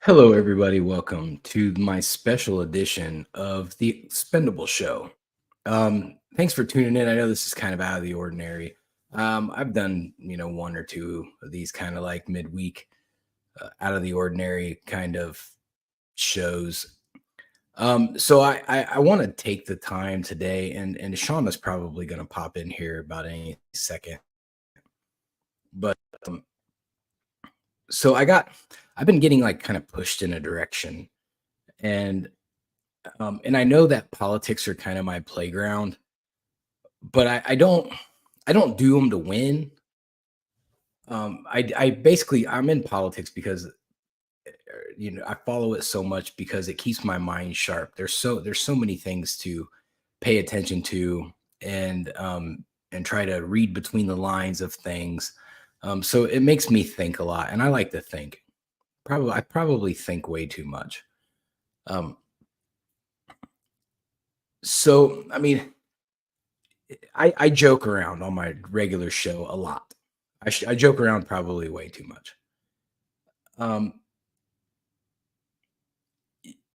Hello, everybody. Welcome to my special edition of the Expendable Show. Thanks for tuning in. I know this is kind of out of the ordinary. I've done, one or two of these kind of like midweek, out of the ordinary kind of shows. So I want to take the time today, and Shauna's probably going to pop in here about any second. But um, so I've been getting like kind of pushed in a direction, and and I know that politics are kind of my playground, but I don't do them to win. I basically I'm in politics because I follow it so much because it keeps my mind sharp. There's so many things to pay attention to, and try to read between the lines of things. So it makes me think a lot, and I like to think. I probably think way too much. Um, so I mean, I joke around on my regular show a lot. I joke around probably way too much. Um,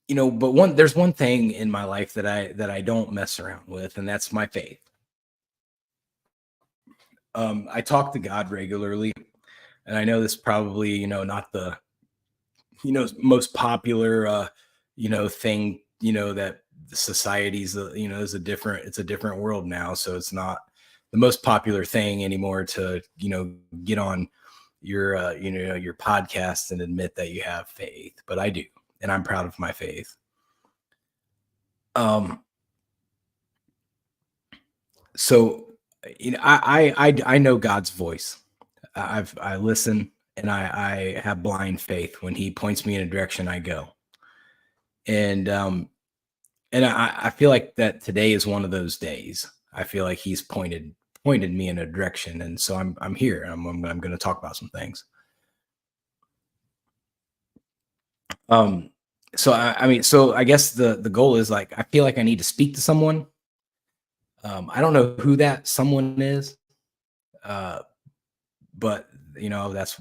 but there's one thing in my life that I don't mess around with, and that's my faith. I talk to God regularly, and I know this probably not the most popular thing that the society's is a different world now, so it's not the most popular thing anymore to get on your podcast and admit that you have faith, but I do, and I'm proud of my faith. um so I know God's voice. I listen, and I have blind faith. When he points me in a direction, I go. And um and I feel like that today is one of those days. I feel like he's pointed me in a direction, and so I'm here. I'm going to talk about some things. Um, so I guess the goal is, like, I feel like I need to speak to someone. I don't know who that someone is, uh, but that's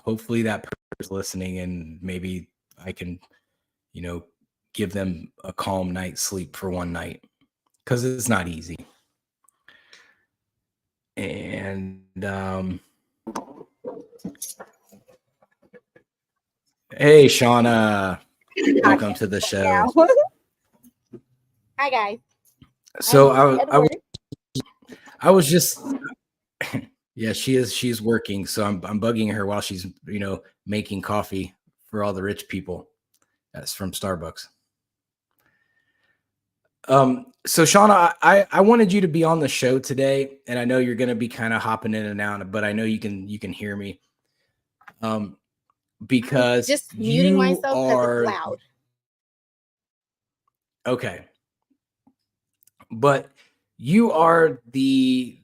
hopefully that person's listening, and maybe I can you know give them a calm night's sleep for one night, because it's not easy. And hey, Shauna, welcome to the show. Now. Hi guys. So I'm I, at I, was- work. I was just, yeah, she's working. So I'm bugging her while she's, making coffee for all the rich people. That's from Starbucks. So Shauna, I wanted you to be on the show today, and I know you're going to be kind of hopping in and out, but I know you can hear me. Um, because Just muting you myself because are it's loud. okay, but you are the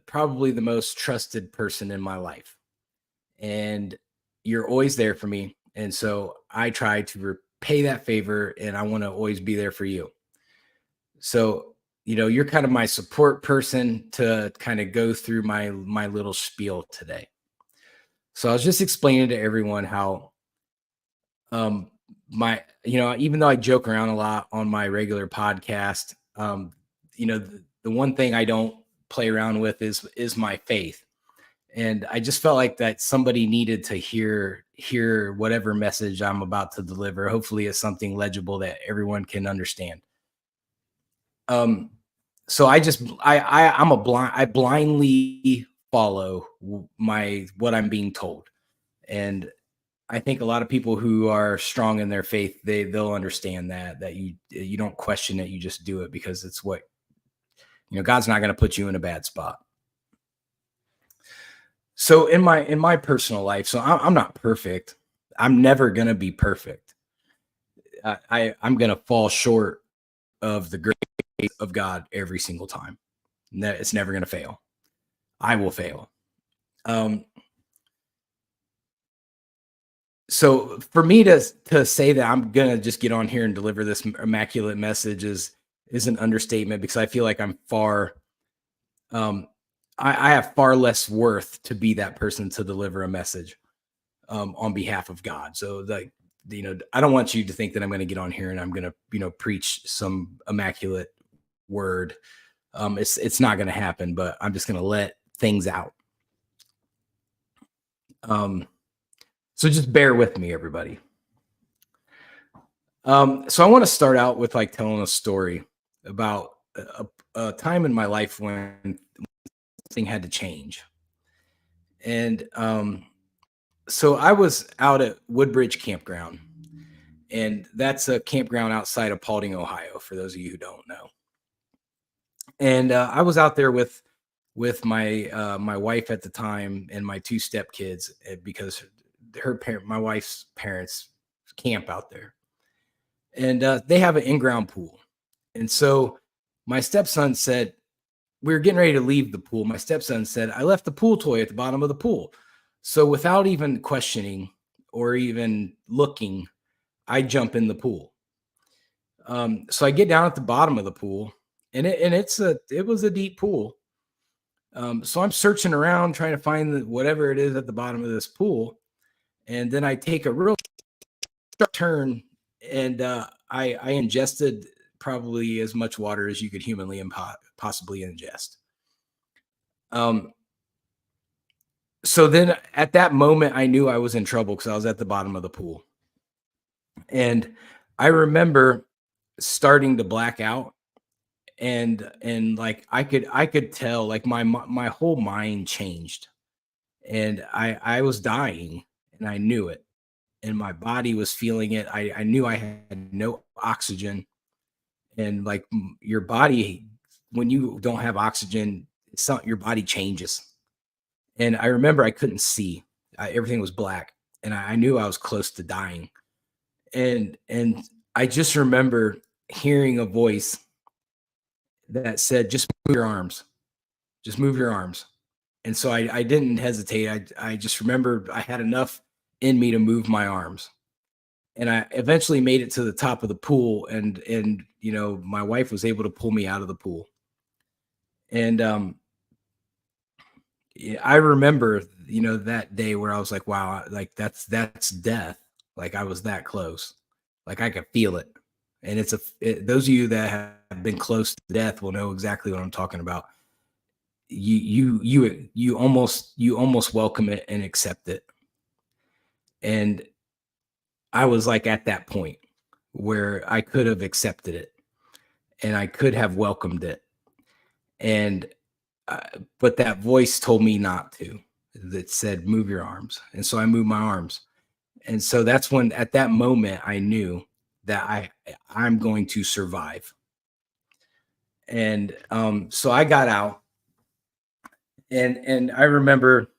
probably the most trusted person in my life, and you're always there for me, and so I try to repay that favor, and I want to always be there for you. So you're kind of my support person to kind of go through my little spiel today. So I was just explaining to everyone how um my even though I joke around a lot on my regular podcast, the one thing I don't play around with is my faith. And I just felt like that somebody needed to hear whatever message I'm about to deliver. Hopefully it's something legible that everyone can understand. um so I blindly follow my what I'm being told. And I think a lot of people who are strong in their faith, they'll understand that you don't question it, you just do it because it's what God's not going to put you in a bad spot. So in my personal life, so I'm not perfect. I'm never going to be perfect. I'm going to fall short of the grace of God every single time. It's never going to fail. I will fail. Um, so for me to say that I'm gonna just get on here and deliver this immaculate message is an understatement, because I feel like I'm far um I have far less worth to be that person to deliver a message on behalf of God. So, like, I don't want you to think that I'm going to get on here and I'm going to, preach some immaculate word. It's not going to happen, but I'm just going to let things out. So just bear with me, everybody. So I want to start out with like telling a story about a time in my life when something had to change. And so I was out at Woodbridge Campground, and that's a campground outside of Paulding, Ohio, for those of you who don't know. And I was out there with my wife at the time and my two stepkids, because my wife's parents camp out there, and they have an in-ground pool. And so my stepson said, we were getting ready to leave the pool. My stepson said, I left the pool toy at the bottom of the pool. So without even questioning or even looking, I jump in the pool. So I get down at the bottom of the pool, and it was a deep pool. So I'm searching around trying to find whatever it is at the bottom of this pool. And then I take a real turn, and I ingested probably as much water as you could humanly possibly ingest. So then at that moment, I knew I was in trouble because I was at the bottom of the pool. And I remember starting to black out, and like I could tell, like my whole mind changed, and I was dying, and I knew it, and my body was feeling it. I knew I had no oxygen, and like your body, when you don't have oxygen, your body changes. And I remember I couldn't see. Everything was black, and I knew I was close to dying. And I just remember hearing a voice that said, "Just move your arms. Just move your arms." And so I didn't hesitate. I just remember I had enough in me to move my arms. And I eventually made it to the top of the pool, and my wife was able to pull me out of the pool. And yeah, I remember, that day where I was like, wow, like that's death. Like I was that close. Like I could feel it. And those of you that have been close to death will know exactly what I'm talking about. You almost welcome it and accept it. And I was like at that point where I could have accepted it and I could have welcomed it. And but that voice told me not to. That said, move your arms. And so I moved my arms. And so that's when, at that moment, I knew that I'm going to survive. And so I got out, and I remember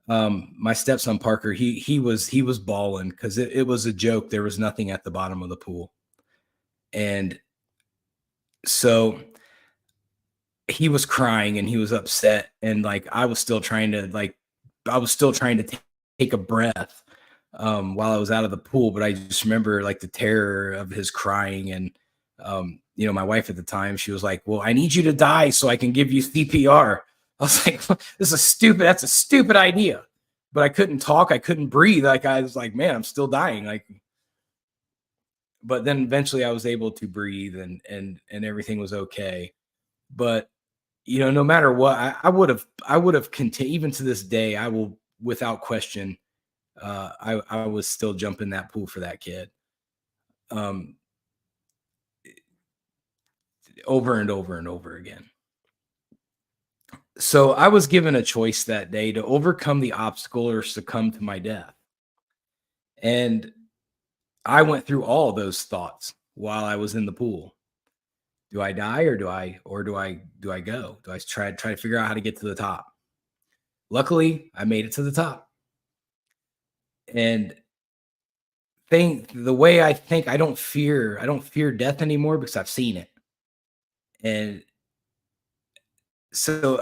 my stepson Parker. He was bawling because it was a joke. There was nothing at the bottom of the pool, and so he was crying and he was upset, and like I was still trying to take a breath while I was out of the pool. But I just remember like the terror of his crying, and my wife at the time, she was like, "Well, I need you to die so I can give you CPR." I was like, that's a stupid idea. But I couldn't talk, I couldn't breathe. Like I was like, man, I'm still dying. Like, but then eventually I was able to breathe, and everything was okay. But no matter what, I would have continued. Even to this day, I will, without question, I was still jumping that pool for that kid, over and over and over again. So I was given a choice that day to overcome the obstacle or succumb to my death. And I went through all those thoughts while I was in the pool. Do I die, or do I go? Do I try to figure out how to get to the top? Luckily, I made it to the top. And the way I think, I don't fear death anymore because I've seen it. And so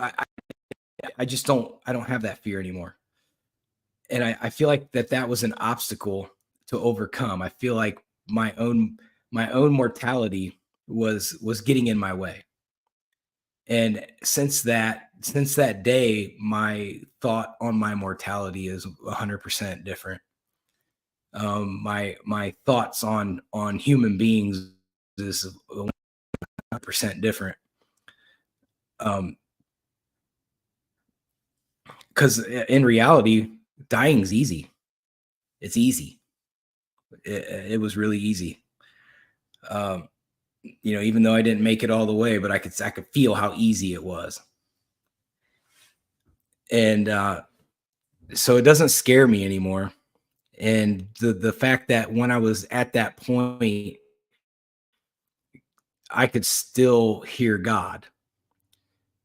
I just don't have that fear anymore. And I feel like that was an obstacle to overcome. I feel like my own mortality was getting in my way. And since that day, my thought on my mortality is 100% different. My thoughts on human beings is 100% different. Because in reality, dying's easy. It's easy. It was really easy. Um, even though I didn't make it all the way, but I could feel how easy it was. And so it doesn't scare me anymore. And the fact that when I was at that point, I could still hear God,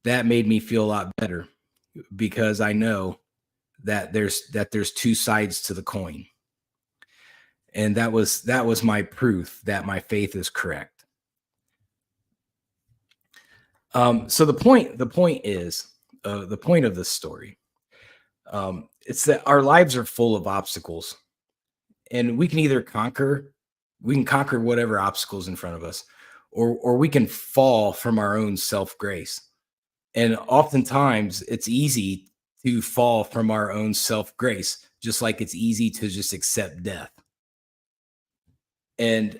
that made me feel a lot better, because I know that there's two sides to the coin. And that was my proof that my faith is correct. So the point is, the point of this story, it's that our lives are full of obstacles, and we can conquer whatever obstacles in front of us, or we can fall from our own self grace. And oftentimes it's easy to fall from our own self grace, just like it's easy to just accept death. And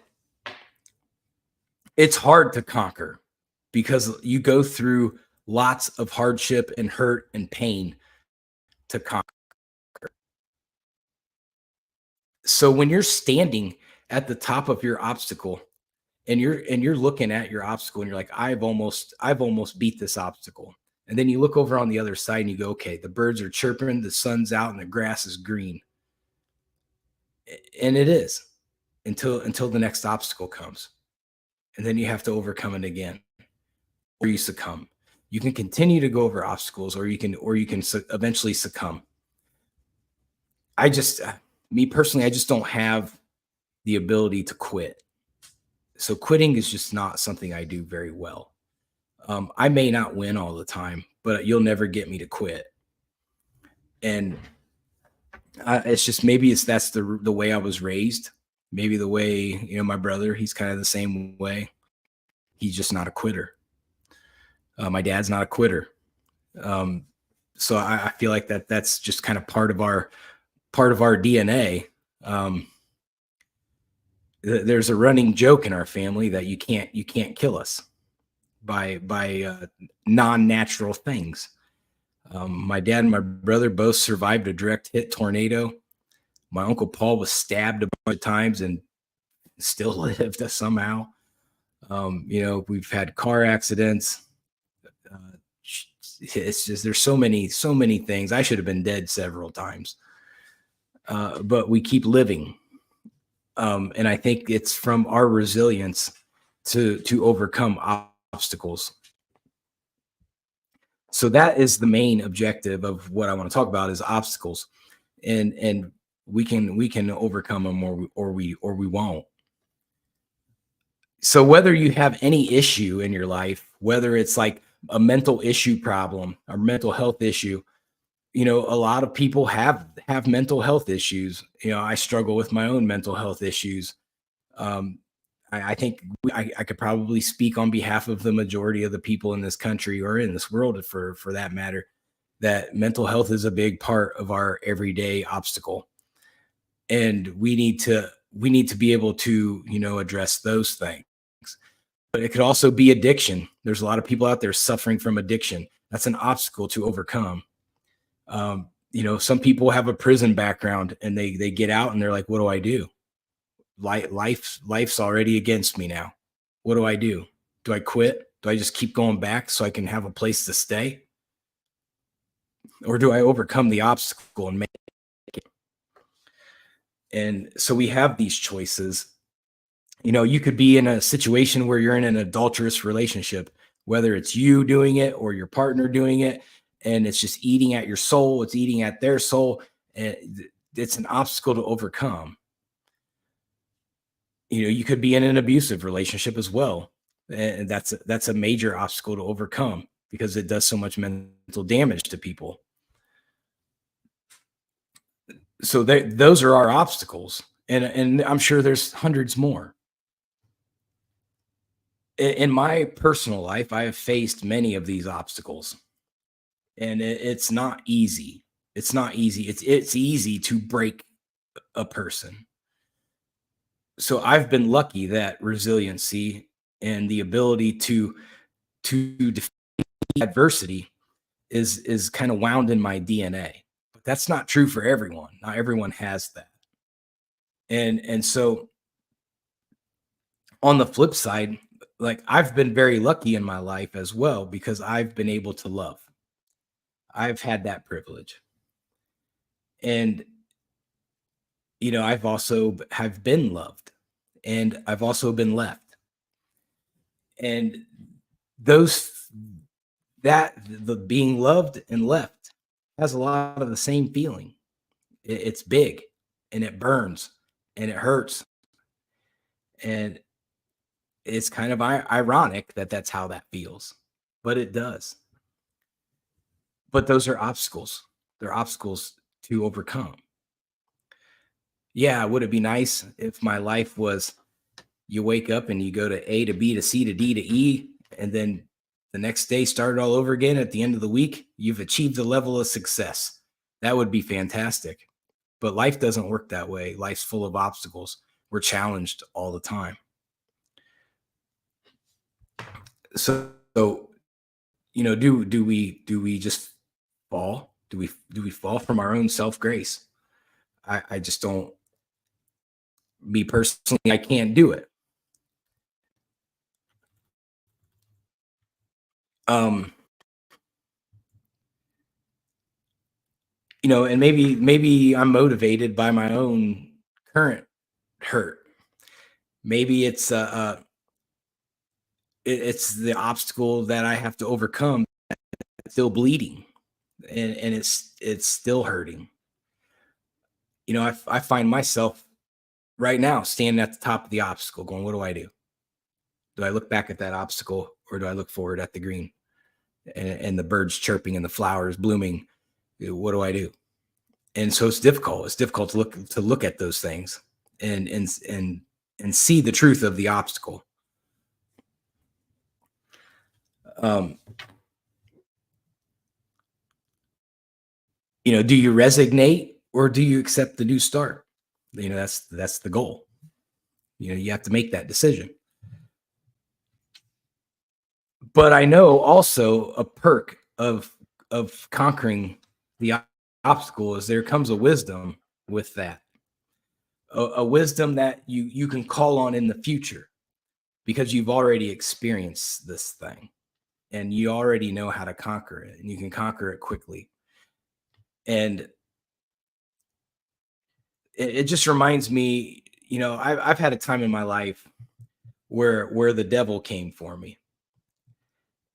it's hard to conquer because you go through lots of hardship and hurt and pain to conquer. So when you're standing at the top of your obstacle, and you're looking at your obstacle, and you're like, I've almost beat this obstacle. And then you look over on the other side and you go, okay, the birds are chirping, the sun's out, and the grass is green. And it is, until the next obstacle comes. And then you have to overcome it again, or you succumb. You can continue to go over obstacles, or you can eventually succumb. Me personally, I just don't have the ability to quit. So quitting is just not something I do very well. I may not win all the time, but you'll never get me to quit. And it's just, maybe that's the way I was raised. Maybe the way, my brother, he's kind of the same way. He's just not a quitter. My dad's not a quitter. So I feel like that's just kind of part of our DNA. There's a running joke in our family that you can't kill us by non-natural things. My dad and my brother both survived a direct hit tornado. My uncle Paul was stabbed a bunch of times and still lived somehow. We've had car accidents. It's just, there's so many things. I should have been dead several times, but we keep living. And I think it's from our resilience to overcome obstacles. So that is the main objective of what I want to talk about, is obstacles, and we can overcome them, or we won't. So whether you have any issue in your life, whether it's like a mental issue problem or mental health issue, a lot of people have mental health issues. I struggle with my own mental health issues. I think I could probably speak on behalf of the majority of the people in this country, or in this world for that matter, that mental health is a big part of our everyday obstacle. And we need to be able to, address those things. But it could also be addiction. There's a lot of people out there suffering from addiction. That's an obstacle to overcome. Some people have a prison background, and they get out and they're like, what do I do? Life's already against me now. What do I do? Do I quit? Do I just keep going back so I can have a place to stay? Or do I overcome the obstacle and make it? And so we have these choices. You could be in a situation where you're in an adulterous relationship, whether it's you doing it or your partner doing it, and it's just eating at your soul. It's eating at their soul. And it's an obstacle to overcome. You could be in an abusive relationship as well. And that's a major obstacle to overcome, because it does so much mental damage to people. So those are our obstacles. And I'm sure there's hundreds more. In my personal life, I have faced many of these obstacles, and it's not easy. It's not easy. It's easy to break a person. So I've been lucky that resiliency and the ability to defeat adversity is kind of wound in my DNA. But that's not true for everyone. Not everyone has that. And so on the flip side, like I've been very lucky in my life as well because I've been able to love. I've had that privilege. And I've also have been loved and I've also been left. And those that the being loved and left has a lot of the same feeling. It's big and it burns and it hurts. And it's kind of ironic that that's how that feels, but it does. But those are obstacles. They're obstacles to overcome. Yeah, would it be nice if my life was you wake up and you go to A to B to C to D to E, and then the next day start it all over again at the end of the week? You've achieved a level of success. That would be fantastic. But life doesn't work that way. Life's full of obstacles. We're challenged all the time. So do we just fall? Do we fall from our own self grace? I just don't. Me personally, I can't do it. Um, and maybe I'm motivated by my own current hurt. Maybe it's the obstacle that I have to overcome. It's still bleeding, and it's still hurting. I find myself right now standing at the top of the obstacle, going, "What do I do? Do I look back at that obstacle, or do I look forward at the green and the birds chirping and the flowers blooming? What do I do?" And so it's difficult. It's difficult to look at those things and see the truth of the obstacle. Do you resignate or do you accept the new start? That's the goal. You have to make that decision. But I know also a perk of conquering the obstacle is there comes a wisdom with that. A wisdom that you can call on in the future because you've already experienced this thing and you already know how to conquer it and you can conquer it quickly. And it just reminds me, I've had a time in my life where the devil came for me.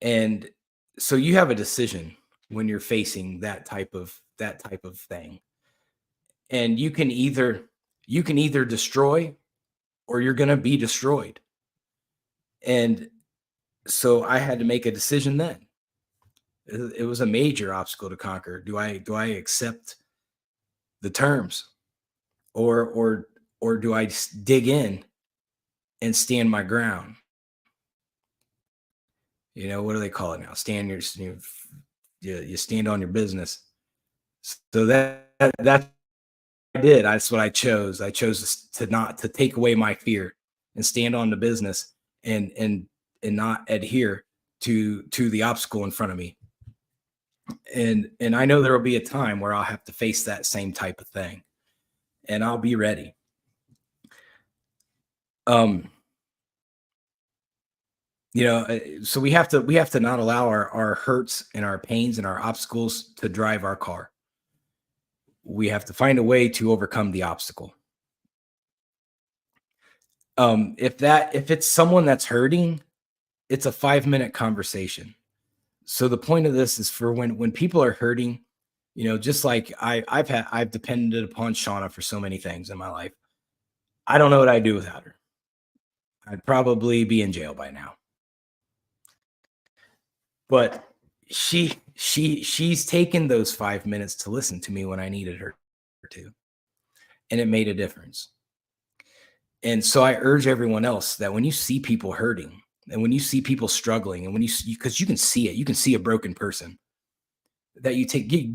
And so you have a decision when you're facing that type of thing. And you can either destroy or you're going to be destroyed. And so I had to make a decision then. It was a major obstacle to conquer. Do I accept the terms or do I just dig in and stand my ground? What do they call it now? You stand on your business. So that's what I did. That's what I chose. I chose to not to take away my fear and stand on the business and not adhere to the obstacle in front of me. And I know there will be a time where I'll have to face that same type of thing, and I'll be ready. Um, so we have to not allow our hurts and our pains and our obstacles to drive our car. We have to find a way to overcome the obstacle. If it's someone that's hurting, it's a 5-minute conversation. So the point of this is for when people are hurting, just like I've depended upon Shauna for so many things in my life. I don't know what I'd do without her. I'd probably be in jail by now. But she's taken those 5 minutes to listen to me when I needed her to, and it made a difference. And so I urge everyone else that when you see people hurting and when you see people struggling and when because you can see it, you can see a broken person, that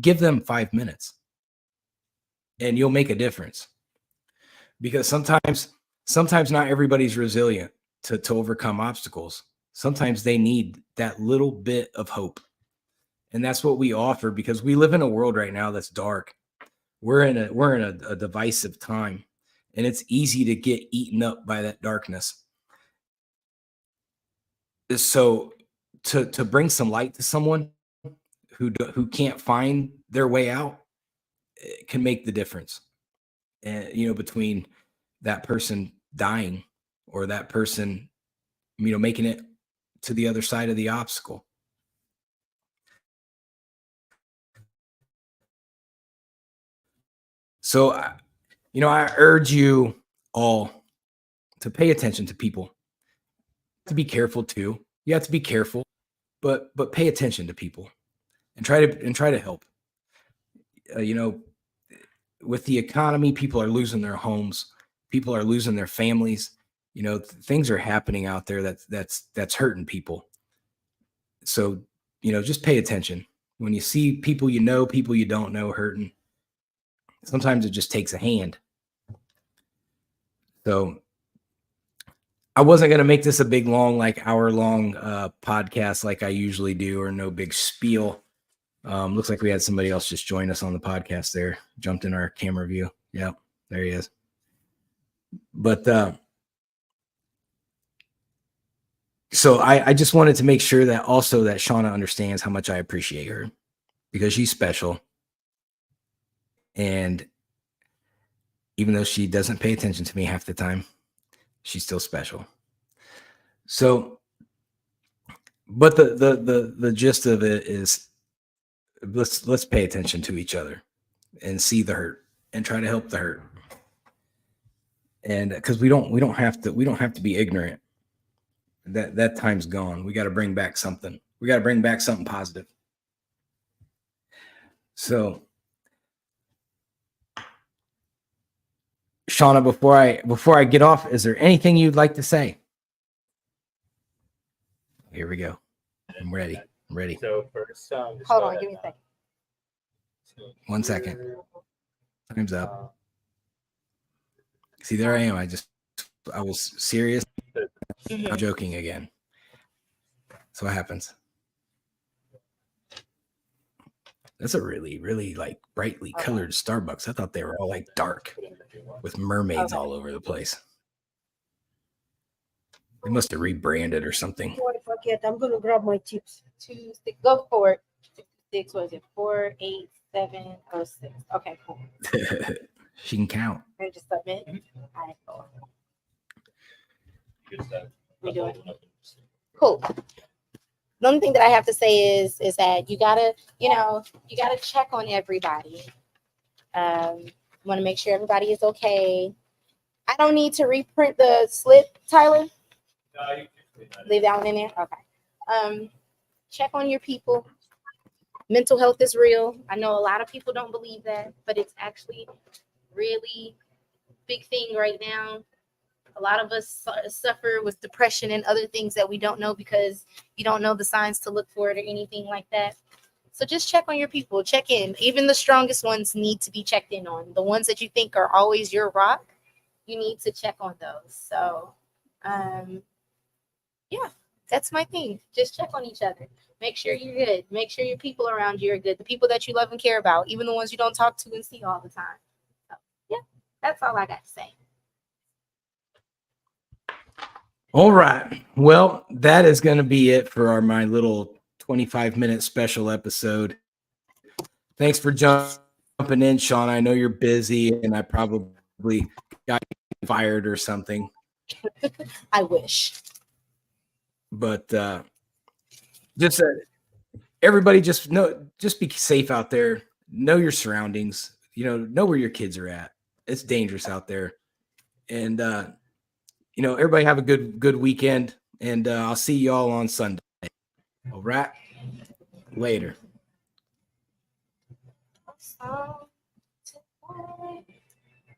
give them 5 minutes and you'll make a difference. Because sometimes sometimes not everybody's resilient to overcome obstacles. Sometimes they need that little bit of hope. And that's what we offer, because we live in a world right now that's dark. We're in a divisive time, and it's easy to get eaten up by that darkness. So to bring some light to someone who can't find their way out, it can make the difference. And between that person dying or that person making it to the other side of the obstacle. So I urge you all to pay attention to people, to be careful too. You have to be careful, but pay attention to people and try to help. With the economy, people are losing their homes, people are losing their families. Things are happening out there that's hurting people. So, just pay attention when you see people, people you don't know hurting. Sometimes it just takes a hand. So I wasn't going to make this a big, long, like hour-long podcast like I usually do, or no big spiel. Looks like we had somebody else just join us on the podcast there, jumped in our camera view. Yep, there he is. But so I just wanted to make sure that also that Shauna understands how much I appreciate her, because she's special. And even though she doesn't pay attention to me half the time, she's still special. So, but the gist of it is, let's pay attention to each other and see the hurt and try to help the hurt. And because we don't have to be ignorant. That time's gone. We got to bring back something. We got to bring back something positive. So, Shauna, before I get off, is there anything you'd like to say? Here we go. I'm ready. So first, Hold on, give me a second. 1 second. Time's up. See, there I am. I was serious. I'm joking again. So what happens? That's a really, really like brightly colored Starbucks. I thought they were all like dark with mermaids all over the place. They must have rebranded or something. Before I forget, I'm gonna grab my chips. 2 6. Go for it. 6. What is it? 4 8 7 0 6. Okay, cool. She can count. Ready to submit? All right, cool. We do it. Cool. The only thing that I have to say is that you gotta check on everybody. Want to make sure everybody is okay. I don't need to reprint the slip, Tyler. Leave that one in there. Okay. Check on your people. Mental health is real. I know a lot of people don't believe that, but it's actually really big thing right now. A lot of us suffer with depression and other things that we don't know because you don't know the signs to look for it or anything like that. So just check on your people. Check in. Even the strongest ones need to be checked in on. The ones that you think are always your rock, you need to check on those. So, yeah, that's my thing. Just check on each other. Make sure you're good. Make sure your people around you are good. The people that you love and care about, even the ones you don't talk to and see all the time. So, yeah, that's all I got to say. All right. Well, that is going to be it for my little 25-minute special episode. Thanks for jumping in, Sean. I know you're busy, and I probably got you fired or something. I wish. But just everybody, just be safe out there. Know your surroundings. Know where your kids are at. It's dangerous out there, and everybody have a good weekend. And I'll see y'all on Sunday. All right, later.